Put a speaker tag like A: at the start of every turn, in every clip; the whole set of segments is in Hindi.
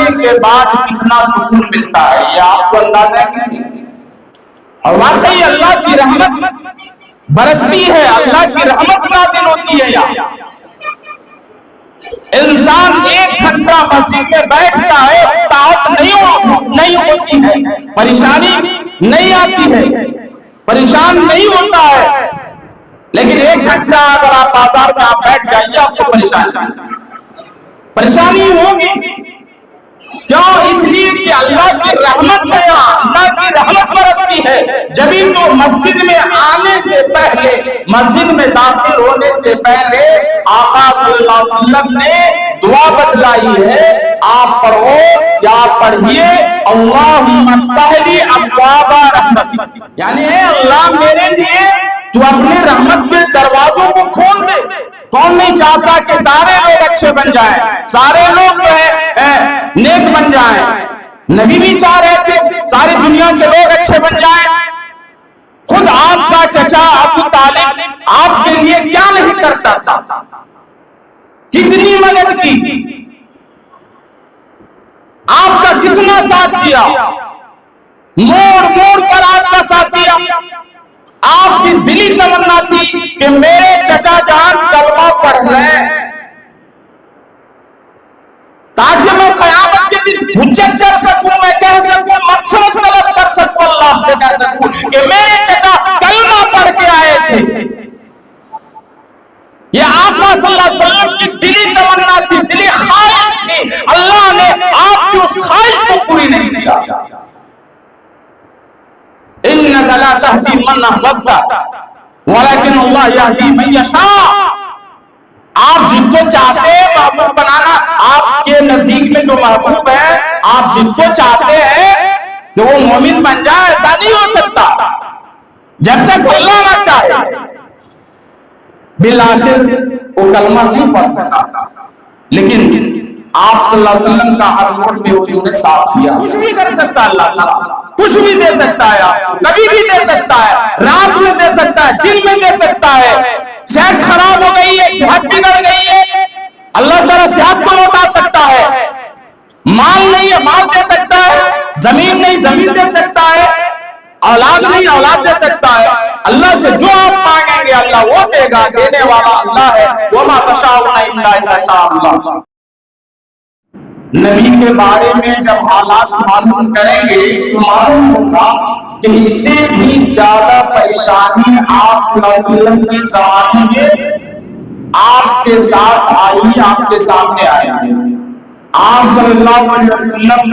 A: जाने के बाद कितना सुकून मिलता है, ये आपको अंदाजा है कि नहीं? और वाकई अल्लाह की रहमत बरसती है, अल्लाह की रहमत नाज़िल होती है। यहाँ इंसान 1 घंटा मस्जिद में बैठता है, ताकत नहीं होती है, परेशानी नहीं आती है, परेशान नहीं होता है। लेकिन 1 घंटा अगर आप बाजार में आप बैठ जाइए, आपको परेशानी होगी। क्यों? इसलिए कि अल्लाह की रहमत है, यहाँ अल्लाह की रहमत बरसती है। जभी तो मस्जिद में आने से पहले, मस्जिद में दाखिल होने से पहले आका सल्लल्लाहु अलैहि वसल्लम ने दुआ बतलाई है, आप पढ़ो या पढ़िए, अल्लाहुम्मा फ़्तहली अब्वाबा रहमतिक, यानी अल्लाह मेरे लिए तू अपने रहमत के दरवाजों को खोल दे। कौन नहीं चाहता कि सारे लोग अच्छे बन जाएं, सारे लोग जो है नेक बन जाएं। नबी भी चाह रहे थे सारी दुनिया के लोग अच्छे बन जाएं। खुद आपका चचा अबू तालिब आपके लिए क्या नहीं करता था, कितनी मदद की, आपका कितना साथ दिया, मोड़ मोड़ पर आपका साथ दिया। आपकी दिली तमन्ना थी कि मेरे चचा जान कलमा पढ़ लें, ताकि मैं क़यामत के दिन हुज्जत कर सकूं, मैं कह सकूं, मग़फ़िरत तलब कर सकूं, अल्लाह से कह सकूं कि मेरे चचा कलमा पढ़ के आए थे। ये आका सल्लल्लाहु अलैहि वसल्लम की दिली तमन्ना थी, दिली ख्वाहिश थी। अल्लाह ने आपकी उस ख्वाहिश को पूरी नहीं किया। इन्नका ला तहदी मन अहबब्ता वलाकिन अल्लाह यहदी मन यशा। आप जिसको चाहते हैं महबूब बनाना, आपके नजदीक में जो महबूब है, आप जिसको चाहते हैं कि वो मोमिन बन जाए, ऐसा नहीं हो सकता जब तक अल्लाह ना चाहे। बिलाखिर वो कलमा नहीं पढ़ सका, लेकिन आप सल्लल्लाहु अलैहि वसल्लम का हर मोड़ पे उन्होंने साथ दिया। कुछ भी कर सकता है अल्लाह ताला, कुछ भी दे सकता है, आपको कभी भी दे सकता है, रात में दे सकता है, दिन में दे सकता है। सेहत खराब हो गई है, सेहत बिगड़ गई है, अल्लाह ताला सेहत को लौटा सकता है। माल नहीं है, माल दे सकता है, जमीन नहीं, जमीन दे सकता है, औलाद नहीं, औलाद दे सकता है। अल्लाह से जो आप मांगेंगे अल्लाह वो देगा, देने वाला अल्लाह है। वमा तशाऊना इल्ला इज़ा शा अल्लाह। नबी के बारे में जब हालात मालूम करेंगे तो मालूम होगा कि इससे भी ज्यादा परेशानी आप सल्लल्लाहु अलैहि वसल्लम के ज़माने में आपके साथ आई, आपके सामने आई। आप सल्लल्लाहु अलैहि वसल्लम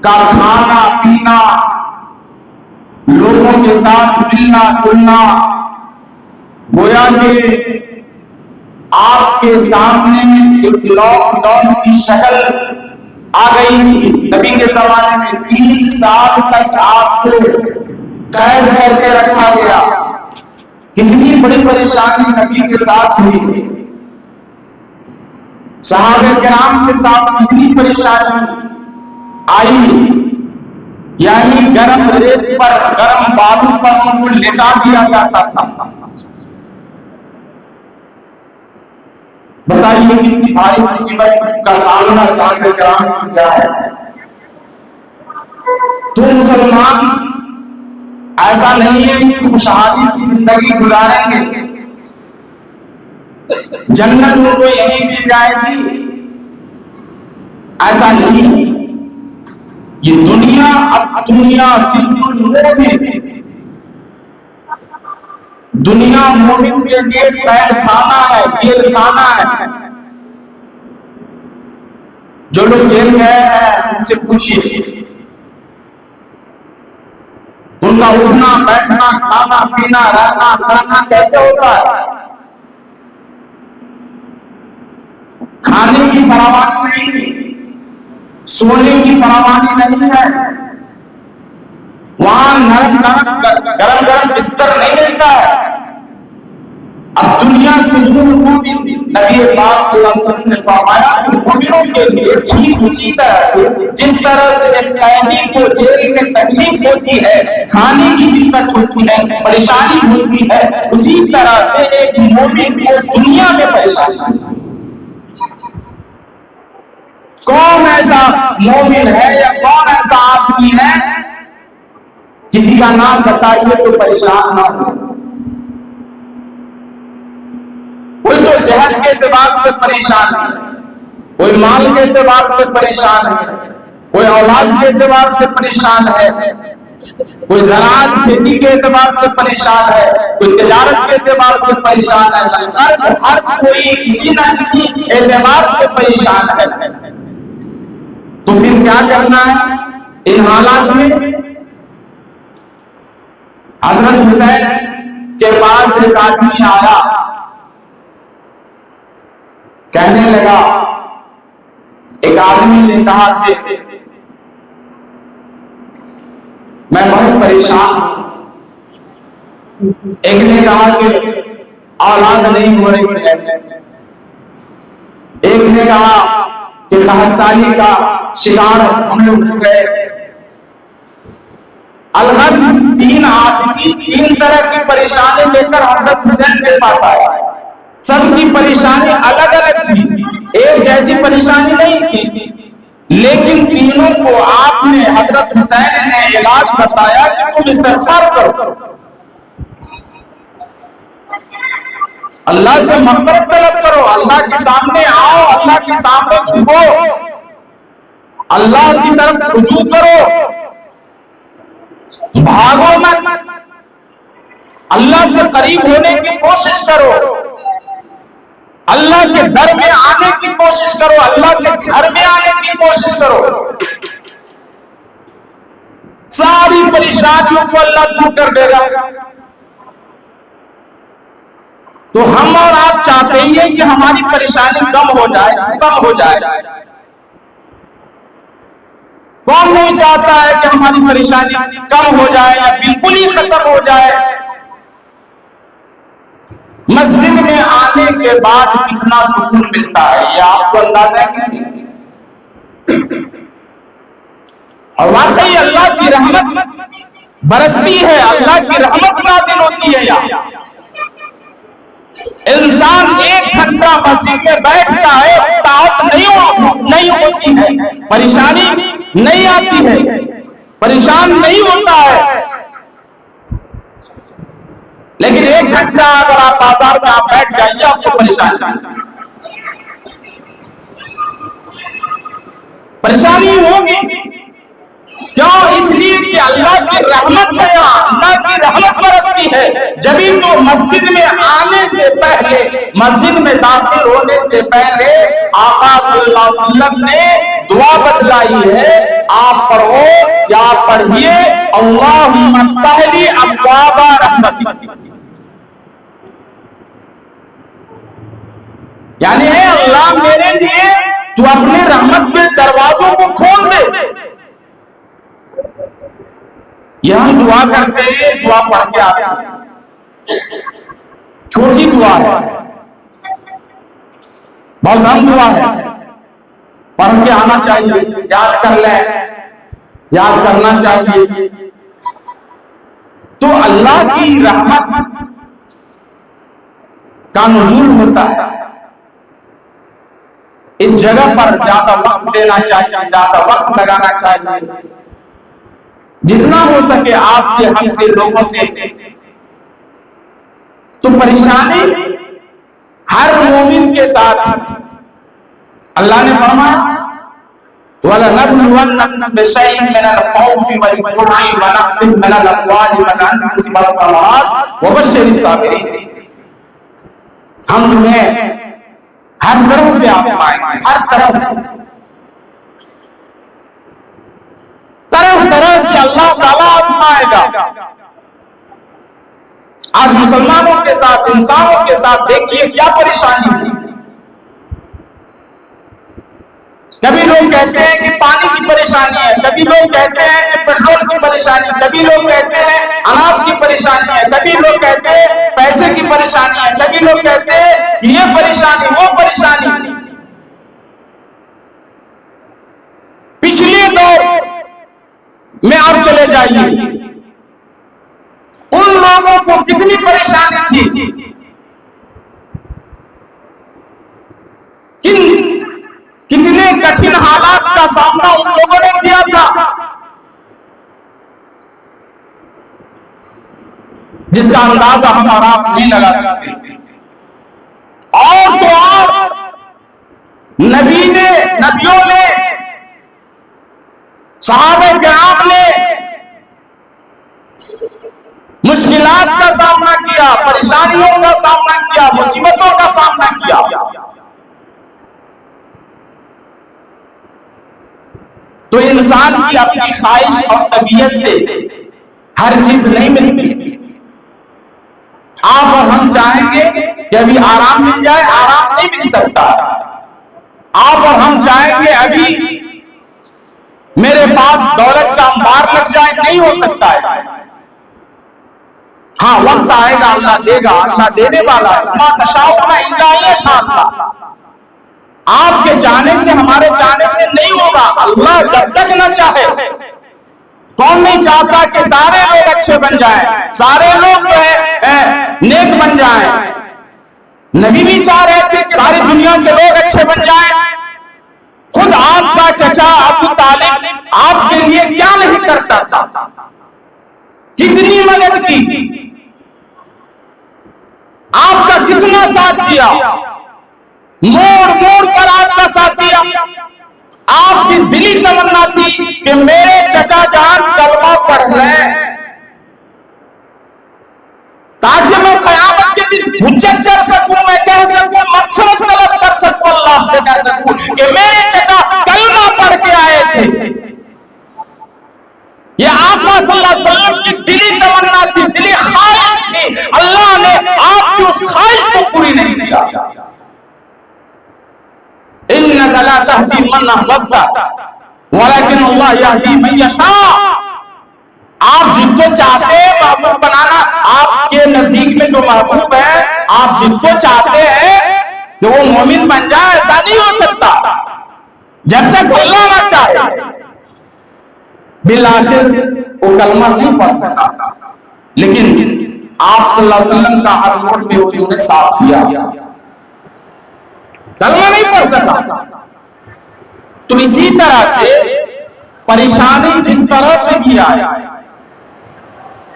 A: का खाना पीना, लोगों के साथ मिलना जुलना, गोया कि आपके सामने एक लॉकडाउन की शक्ल आ गई थी। नबी के जमाने में 3 साल तक आपको कैद करके रखा गया। कितनी बड़ी परेशानी नबी के साथ हुई, सहाबे किराम के साथ कितनी परेशानी आई। यानी गरम रेत पर, गरम बालू पर उनको लेटा दिया जाता था। बताइए कितनी भारी मुसीबत का सामना सहाबे किराम को किया है। तो मुसलमान ऐसा नहीं है कि खुशहाली की जिंदगी गुजारेंगे, जन्नत उनको यही मिल जाएगी, ऐसा नहीं। ये दुनिया सिर्फ दुनिया मोमिन के लिए कैद खाना है, जेल खाना है। जो लोग जेल गए हैं उनसे पूछिए, उनका उठना बैठना, खाना पीना, रहना सहना कैसे होता है। खाने की फरावानी नहीं, सोने की फरावानी नहीं है, वहां नरम नरम गरम गरम बिस्तर नहीं मिलता है। अब दुनिया से नबी पाक सल्लल्लाहु अलैहि वसल्लम ने फरमाया कि मुमिनों के लिए ठीक उसी तरह से जिस तरह से एक कैदी को जेल में तकलीफ होती है, खाने की दिक्कत होती है, परेशानी होती है, उसी तरह से एक मोमिन को दुनिया में परेशानी। कौन ऐसा मोमिन है या कौन ऐसा आदमी है, किसी का नाम बताइए तो परेशान ना हो। कोई तो सेहत के एतबार से परेशान है, कोई माल के एतबार से परेशान है, कोई औलाद के एतबार से परेशान है, कोई ज़राअत खेती के एतबार से परेशान है, कोई तिजारत के एतबार से परेशान है। हर कोई किसी न किसी एतबार से परेशान है। तो फिर क्या करना है इन हालात में? हजरत हुसैन के पास एक आदमी आया, कहने लगा, एक आदमी ने कहा कि मैं बहुत परेशान हूं। एक ने कहा कि औलाद नहीं हो रही है, एक ने कहा कि तहस्साली का शिकार हम लोग हो गए। अलगर्ज तीन आदमी तीन तरह की परेशानी लेकर हजरत हुसैन के पास आया। सबकी परेशानी अलग अलग थी, एक जैसी परेशानी नहीं थी, लेकिन तीनों को आपने हजरत हुसैन ने इलाज बताया कि तुम इस्तिग़फ़ार करो, अल्लाह से मग़फ़िरत तलब करो, अल्लाह के सामने आओ, अल्लाह के सामने झुको, अल्लाह की तरफ रुजू करो, भागो मत, अल्लाह से करीब होने की कोशिश करो, अल्लाह के दर में आने की कोशिश करो, अल्लाह के घर में आने की कोशिश करो। सारी परेशानियों को अल्लाह दूर कर देगा। तो हम और आप चाहते ही हैं कि हमारी परेशानी कम हो जाए, खत्म हो जाए। कौन नहीं चाहता है कि हमारी परेशानी कम हो जाए या बिल्कुल ही खत्म हो जाए? मस्जिद में आने के बाद कितना सुकून मिलता है, यह आपको अंदाजा है कि नहीं? और वाकई अल्लाह की रहमत बरसती है, अल्लाह की रहमत नाज़िल होती है। यहाँ इंसान 1 घंटा मस्जिद में बैठता है, ताकत नहीं होती है, परेशानी नहीं आती है, परेशान नहीं होता है। लेकिन 1 घंटा अगर आप बाजार में आप बैठ जाइए, आपको परेशानी होगी। क्यों? इसलिए कि अल्लाह की रहमत है, अल्लाह की रहमत बरसती है। जब तो मस्जिद में आने से पहले, मस्जिद में दाखिल होने से पहले आका सल्लल्लाहु अलैहि वसल्लम ने दुआ बतलाई है, आप पढ़ो या पढ़िए, अल्लाहुम्मा इफ्तह ली अब्वाबा रहमतिक, यानी है अल्लाह मेरे लिए तू अपने रहमत के दरवाजों को खोल दे। यह हम दुआ करते हैं, दुआ पढ़ के आते हैं, छोटी दुआ है, बहुत अहम दुआ है, पढ़ के आना चाहिए, याद कर ले, याद करना चाहिए। तो अल्लाह की रहमत का नुज़ूल होता है, इस जगह पर ज्यादा वक्त देना चाहिए, ज्यादा वक्त लगाना चाहिए, जितना हो सके आपसे, हमसे, लोगों से। तो परेशानी हर मोमिन के साथ अल्लाह ने फरमाया, वलनब्लुवन्नकुम बिशैइन मिनल खौफि वल जु'i व नक्सिन मिनल अम्वालि वल अनफुसि वल थमरात व बश्शिरिस साबिरीन। हम तुम्हें हर तरह से आजमाएंगे, हर तरह से, तरह तरह से अल्लाह ताला आजमाएगा। आज मुसलमानों के साथ, इंसानों के साथ देखिए क्या परेशानी है। कभी लोग कहते हैं कि पानी की परेशानी है, कभी लोग कहते हैं कि पेट्रोल की परेशानी, कभी लोग कहते हैं अनाज की परेशानी है, कभी लोग कहते हैं पैसे की परेशानी है, कभी लोग कहते हैं कि ये परेशानी, वो परेशानी। पिछले दौर में आप चले जाइए, उन लोगों को कितनी परेशानी थी, कितने कठिन हालात का सामना उन लोगों ने किया था जिसका अंदाजा हम और आप नहीं लगा सकते। और तो और नबियों ने, सहाबा किराम ने मुश्किलात का सामना किया, परेशानियों का सामना किया, मुसीबतों का सामना किया। तो इंसान की अपनी ख्वाहिश और तबीयत से हर चीज नहीं मिलती है। आप और हम चाहेंगे कि अभी आराम मिल जाए, आराम नहीं मिल सकता। आप और हम चाहेंगे अभी मेरे पास दौलत का अंबार लग जाए, नहीं हो सकता ऐसा। हाँ, वक्त आएगा, अल्लाह देगा, अल्लाह देने वाला है। मा तशाऊना इल्ला यशाअल्लाह। आपके चाहने से, हमारे चाहने से नहीं होगा। अल्लाह जब तक न चाहे, कौन नहीं चाहता कि सारे लोग अच्छे बन जाएं, सारे लोग जो है नेक बन जाएं। नबी भी चाह रहे थे कि सारी दुनिया के लोग अच्छे बन जाएं। खुद आपका चचा अबू तालिब आपके लिए क्या नहीं करता था, कितनी मदद की, आपका कितना साथ दिया, मोड़ मोड़ पर आपका साथ दिया। आपकी दिली तमन्ना थी कि मेरे चचा जान कलमा पढ़ लें ताकि मैं क़यामत के दिन हुज्जत कर सकूं, मैं कह सकूं, मग़फ़िरत तलब कर सकूं, अल्लाह से कह सकूं कि मेरे चचा कलमा पढ़ के आए थे। ये आका सल्लल्लाहु अलैहि वसल्लम की दिली तमन्ना थी, दिली ख्वाहिश थी। अल्लाह ने आपकी उस ख्वाहिश को पूरी नहीं किया। इन्नका ला तहदी मन अहबब्ता वलाकिन अल्लाह यहदी मन यशा। आप जिसको चाहते हैं महबूब बनाना, आपके नजदीक में जो महबूब है, आप जिसको चाहते हैं कि वो मोमिन बन जाए, ऐसा नहीं हो सकता जब तक अल्लाह ना चाहे। बिलाखिर वो कलमा नहीं पढ़ सका, लेकिन आप सल्लल्लाहु अलैहि वसल्लम का हर मोड़ पे उन्होंने साथ किया, कलमा नहीं पढ़ सका। तो इसी तरह से परेशानी जिस तरह से भी आए,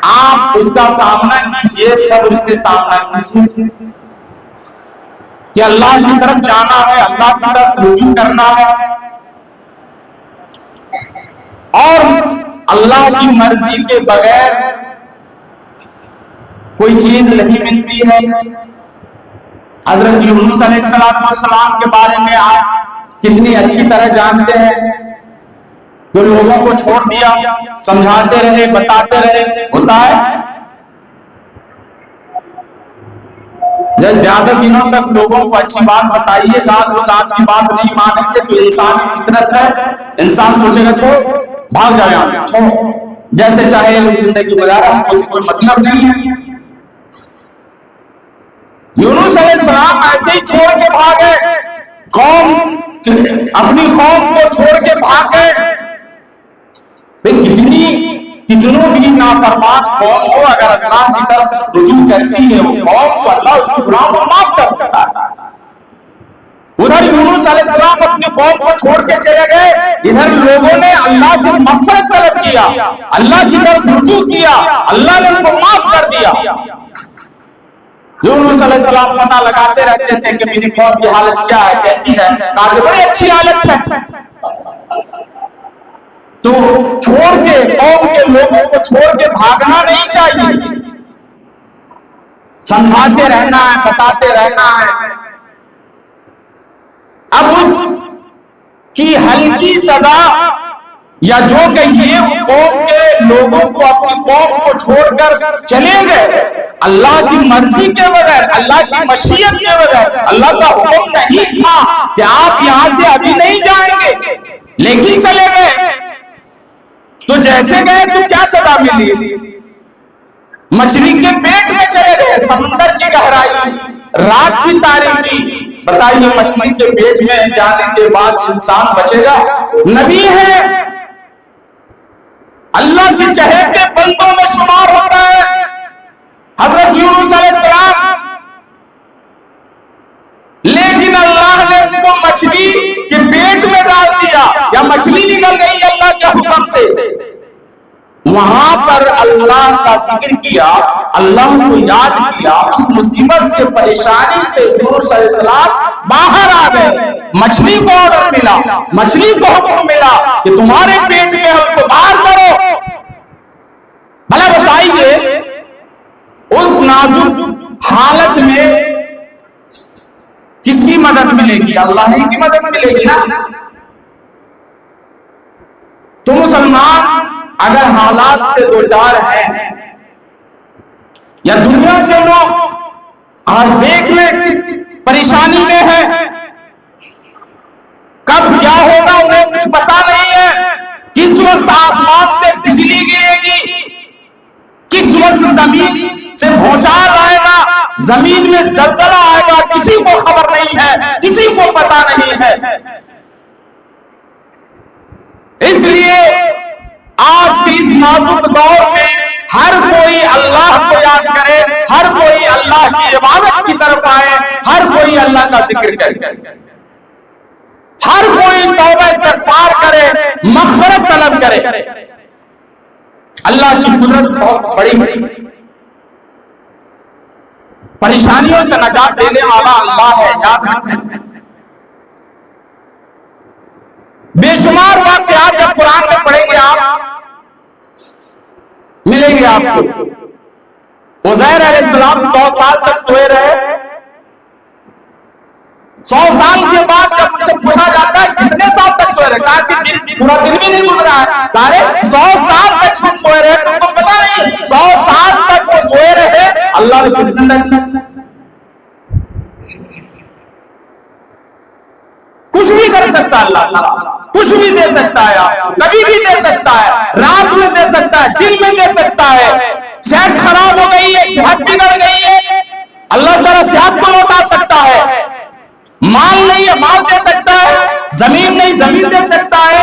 A: आप उसका सामना कीजिए, सब्र से सामना कीजिए कि अल्लाह की तरफ जाना है, अल्लाह की तरफ रुजू करना है और अल्लाह की मर्जी के बगैर कोई चीज नहीं मिलती है। हजरत यूनुस अलैहिस्सलाम के बारे में आप कितनी अच्छी तरह जानते हैं, जो लोगों को छोड़ दिया, समझाते रहे, बताते रहे। होता है जब ज्यादा दिनों तक लोगों को अच्छी बात बताइएगा, लोग आपकी बात नहीं मानेंगे तो इंसान फितरत है, इंसान सोचेगा छोड़, भाग जाए यहां से, छोड़, जैसे चाहे लोग जिंदगी गुजारा, हमको उससे कोई मतलब नहीं है। यूनुस अलैहिस्सलाम ऐसे ही छोड़ के भागे, कौम अपनी कौम को छोड़ के भाग गए। कितनों भी नाफरमान कौम हो, अगर अल्लाह की तरफ रुजू करती है वो कौम, तो अल्लाह उसकी गुनाह को माफ कर देता है। उधर यूनुस अलैहिस्सलाम अपनी कौम को छोड़ के चले गए, इधर लोगों ने अल्लाह से मग़फ़िरत तलब किया, अल्लाह की तरफ रुजू किया, अल्लाह ने उनको माफ कर दिया। यूनुस अलैहिस्सलाम पता लगाते रहते थे कि मेरी कौम की हालत क्या है, कैसी है, कहा बड़ी अच्छी हालत है। तो छोड़ के, कौम के लोगों को छोड़ के भागना नहीं चाहिए, समझाते रहना है, बताते रहना है। अब उसकी हल्की सजा या जो कहिए, कौम के लोगों को, अपनी कौम को छोड़कर चले गए अल्लाह की मर्जी के बगैर, अल्लाह की मशीयत के बगैर। अल्लाह का हुक्म नहीं था कि आप यहां से अभी नहीं जाएंगे, लेकिन चले गए। तो जैसे गए तो क्या सजा मिली? मछली के पेट में चले गए, समुद्र की गहराई, रात की तारीकी। बताइए, मछली के पेट में जाने के बाद इंसान बचेगा? नबी है, अल्लाह के चहेते बंदों में शुमार होता है हजरत यूनुस अलैहिस्सलाम, लेकिन अल्लाह ने उनको मछली के पेट में वहां पर अल्लाह का जिक्र किया, अल्लाह को याद किया, उस मुसीबत से, परेशानी से यूनुस अलैहिस्सलाम बाहर आ गए। मछली को ऑर्डर मिला, मछली को हुक्म मिला कि तुम्हारे पेट में है, उसको बाहर करो। भला बताइए, उस नाजुक हालत में किसकी मदद मिलेगी? अल्लाह ही की मदद मिलेगी ना। तो मुसलमान अगर हालात से दो चार हैं, या दुनिया के लोग आज देख ले किस परेशानी में है, कब क्या होगा उन्हें कुछ पता नहीं है, किस वक्त आसमान से बिजली गिरेगी, किस वक्त जमीन से भूचाल आएगा, जमीन में जलजला आएगा, किसी को खबर नहीं है, किसी को पता नहीं है। इसलिए आज के इस नाजुक दौर में हर कोई अल्लाह को याद करे, हर कोई अल्लाह की इबादत की तरफ आए, हर कोई अल्लाह का जिक्र करे, हर कोई तौबा इस्तिग़फ़ार करे, मग़फ़िरत तलब करे। अल्लाह की कुदरत बहुत बड़ी है, परेशानियों से नजात देने वाला अल्लाह है, याद रखें। बेशुमार वाक़यात जब कुरान में पढ़ेंगे आप, मिलेंगे आपको। उज़ैर अलैहिस्सलाम 100 साल तक सोए रहे। 100 साल के बाद जब उनसे पूछा जाता है कितने साल तक सोए रहे, कहा कि पूरा दिन भी नहीं गुजरा है। कहा 100 साल तक हम सोए रहे, तुमको पता नहीं 100 साल तक वो सोए रहे, अल्लाह ने फिर जिंदा किया। कुछ भी कर सकता है अल्लाह, कुछ भी दे सकता है आपको, कभी भी दे सकता है, रात में दे सकता है, दिन में दे सकता है। सेहत खराब हो गई है, सेहत बिगड़ गई है, अल्लाह ताला सेहत को लौटा सकता है। माल नहीं है, माल दे सकता है। जमीन नहीं, जमीन दे सकता है।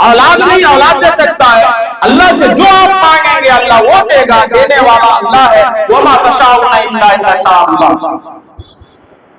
A: औलाद नहीं, औलाद दे सकता है। अल्लाह से जो आप मांगेंगे अल्लाह वो देगा, देने वाला अल्लाह है। वमा तशाऊना इल्ला अल्लाह।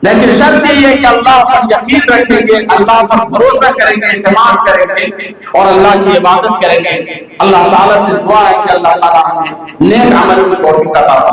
A: लेकिन शर्त यही है कि अल्लाह पर यकीन रखेंगे, अल्लाह पर भरोसा करेंगे, इत्मीनान करेंगे और अल्लाह की इबादत करेंगे। अल्लाह ताला से दुआ है कि अल्लाह ताला हमें नेक अमल की तौफीक अता फरमाए।